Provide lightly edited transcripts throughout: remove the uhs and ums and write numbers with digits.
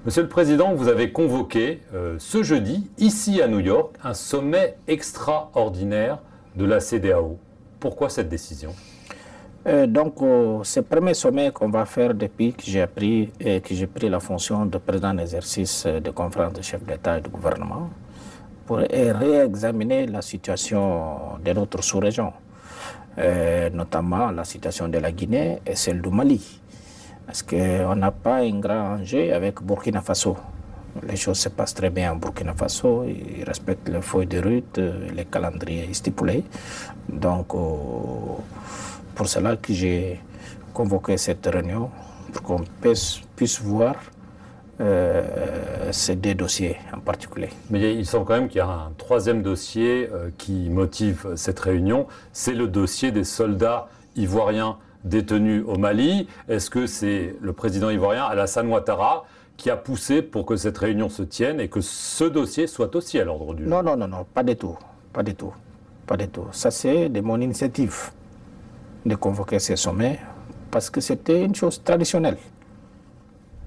Monsieur le Président, vous avez convoqué ce jeudi, ici à New York, un sommet extraordinaire de la CEDEAO. Pourquoi cette décision? C'est le premier sommet qu'on va faire depuis que j'ai pris la fonction de président en exercice de conférence de chefs d'État et de gouvernement pour réexaminer la situation de notre sous-région, notamment la situation de la Guinée et celle du Mali. Parce qu'on n'a pas un grand enjeu avec Burkina Faso. Les choses se passent très bien en Burkina Faso, ils respectent les feuilles de route, les calendriers stipulés. Donc, pour cela que j'ai convoqué cette réunion, pour qu'on puisse voir ces deux dossiers en particulier. Mais il semble quand même qu'il y a un troisième dossier qui motive cette réunion, c'est le dossier des soldats ivoiriens détenus au Mali. Est-ce que c'est le président ivoirien Alassane Ouattara qui a poussé pour que cette réunion se tienne et que ce dossier soit aussi à l'ordre du jour? Non, pas du tout, pas du tout. Ça c'est de mon initiative de convoquer ces sommets parce que c'était une chose traditionnelle.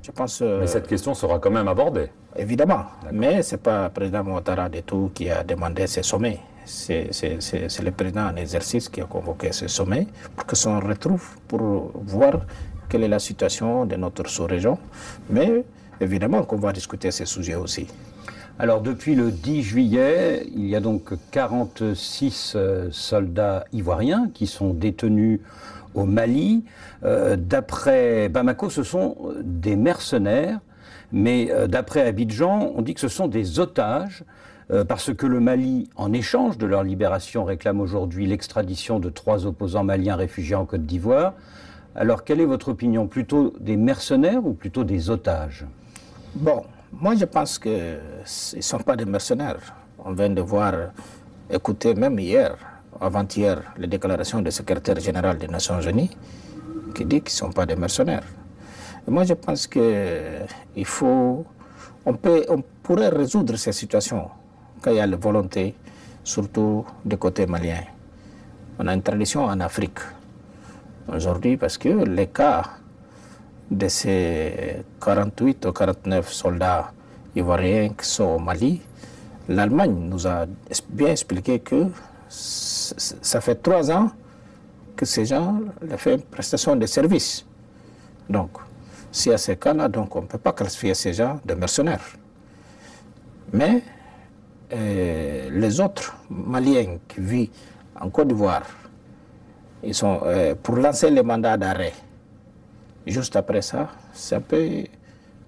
Je pense. Mais cette question sera quand même abordée. Évidemment, mais ce n'est pas le président Ouattara du tout qui a demandé ces sommets. C'est le président en exercice qui a convoqué ce sommet pour que s'en retrouve pour voir quelle est la situation de notre sous-région. Mais évidemment qu'on va discuter ces sujets aussi. Alors depuis le 10 juillet, il y a donc 46 soldats ivoiriens qui sont détenus au Mali. D'après Bamako, ce sont des mercenaires, mais d'après Abidjan, on dit que ce sont des otages, parce que le Mali, en échange de leur libération, réclame aujourd'hui l'extradition de 3 opposants maliens réfugiés en Côte d'Ivoire. Alors quelle est votre opinion? Plutôt des mercenaires ou plutôt des otages? Bon, moi je pense qu'ils ne sont pas des mercenaires. On vient de voir, écouter même hier, avant-hier, les déclarations du secrétaire général des Nations Unies qui dit qu'ils ne sont pas des mercenaires. Et moi je pense on pourrait résoudre ces situations quand il y a la volonté, surtout du côté malien. On a une tradition en Afrique aujourd'hui parce que les cas de ces 48 ou 49 soldats ivoiriens qui sont au Mali, l'Allemagne nous a bien expliqué que ça fait 3 ans que ces gens ont fait une prestation de service. Donc, s'il y a ces cas-là, donc on ne peut pas classifier ces gens de mercenaires. Mais les autres Maliens qui vivent en Côte d'Ivoire, ils sont pour lancer les mandats d'arrêt. Juste après ça, c'est un peu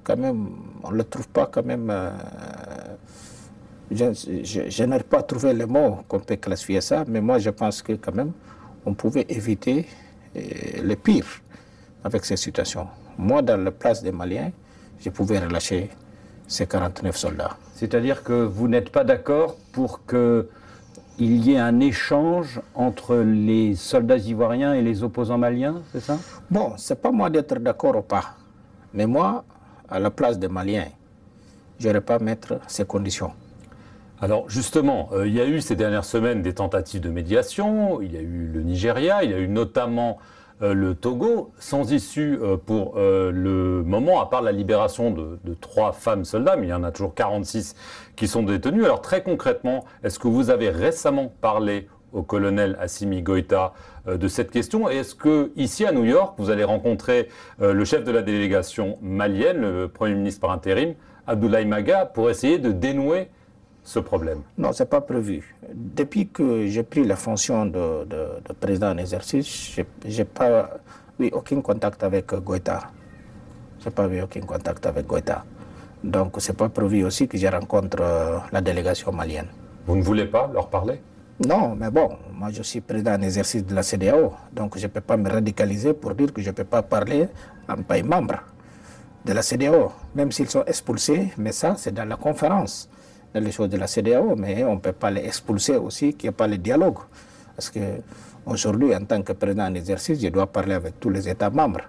quand même, on ne le trouve pas quand même. Je n'arrive pas à trouver les mots qu'on peut classifier ça, mais moi je pense que quand même, on pouvait éviter le pire avec ces situations. Moi, dans la place des Maliens, je pouvais relâcher ces 49 soldats. C'est-à-dire que vous n'êtes pas d'accord pour qu'il y ait un échange entre les soldats ivoiriens et les opposants maliens, c'est ça? Bon, ce n'est pas moi d'être d'accord ou pas. Mais moi, à la place des Maliens, je n'aurais pas mettre ces conditions. Alors justement, il y a eu ces dernières semaines des tentatives de médiation, il y a eu le Nigeria, il y a eu notamment le Togo, sans issue pour le moment, à part la libération de 3 femmes soldats, mais il y en a toujours 46 qui sont détenues. Alors très concrètement, est-ce que vous avez récemment parlé au colonel Assimi Goïta de cette question? Et est-ce que ici à New York, vous allez rencontrer le chef de la délégation malienne, le Premier ministre par intérim, Abdoulaye Maga, pour essayer de dénouer ce problème? Non, ce n'est pas prévu. Depuis que j'ai pris la fonction de président en exercice, je n'ai pas eu aucun contact avec Goïta. Je n'ai pas eu aucun contact avec Goïta. Donc, ce n'est pas prévu aussi que je rencontre la délégation malienne. Vous ne voulez pas leur parler? Non, mais bon, moi je suis président en exercice de la CEDEAO, donc je ne peux pas me radicaliser pour dire que je ne peux pas parler à un pays membre de la CEDEAO, même s'ils sont expulsés, mais ça c'est dans la conférence, dans les choses de la CEDEAO, mais on ne peut pas les expulser aussi, qu'il n'y ait pas le dialogue. Parce qu'aujourd'hui, en tant que président en exercice, je dois parler avec tous les États membres.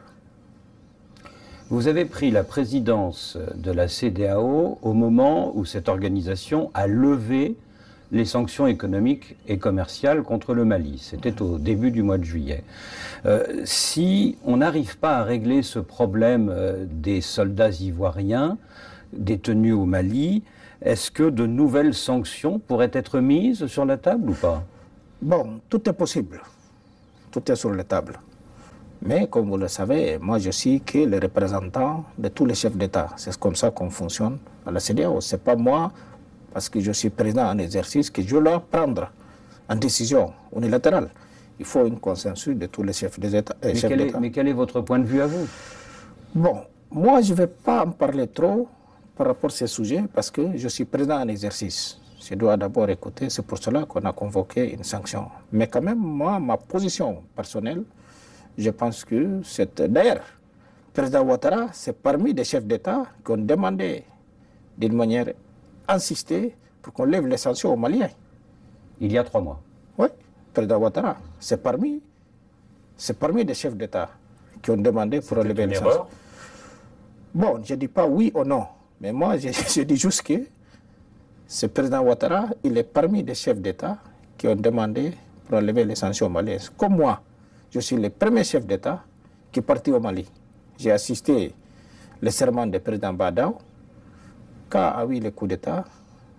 Vous avez pris la présidence de la CEDEAO au moment où cette organisation a levé les sanctions économiques et commerciales contre le Mali. C'était au début du mois de juillet. Si on n'arrive pas à régler ce problème des soldats ivoiriens détenus au Mali, est-ce que de nouvelles sanctions pourraient être mises sur la table ou pas? Bon, tout est possible. Tout est sur la table. Mais comme vous le savez, moi je suis que le représentant de tous les chefs d'État. C'est comme ça qu'on fonctionne à la CEDEAO. Ce n'est pas moi, parce que je suis président en exercice, que je dois prendre une décision unilatérale. Il faut un consensus de tous les chefs d'État. Mais quel est votre point de vue à vous? Bon, moi je ne vais pas en parler trop par rapport à ces sujets, parce que je suis président en exercice. Je dois d'abord écouter, c'est pour cela qu'on a convoqué une sanction. Mais quand même, moi, ma position personnelle, je pense que c'est... D'ailleurs, le président Ouattara, c'est parmi des chefs d'État qui ont demandé d'une manière insistée pour qu'on lève les sanctions aux Maliens. Il y a 3 mois. Oui, le président Ouattara, c'est parmi des chefs d'État qui ont demandé pour lever les sanctions. Bon, je ne dis pas oui ou non, mais moi, je dis juste que ce président Ouattara, il est parmi des chefs d'État qui ont demandé pour lever les sanctions maliennes. Comme moi, je suis le premier chef d'État qui est parti au Mali. J'ai assisté au serment du président Badao. Quand a eu le coup d'État,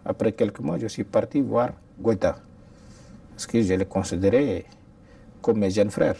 après quelques mois, je suis parti voir Goïta. Parce que je le considérais comme mes jeunes frères.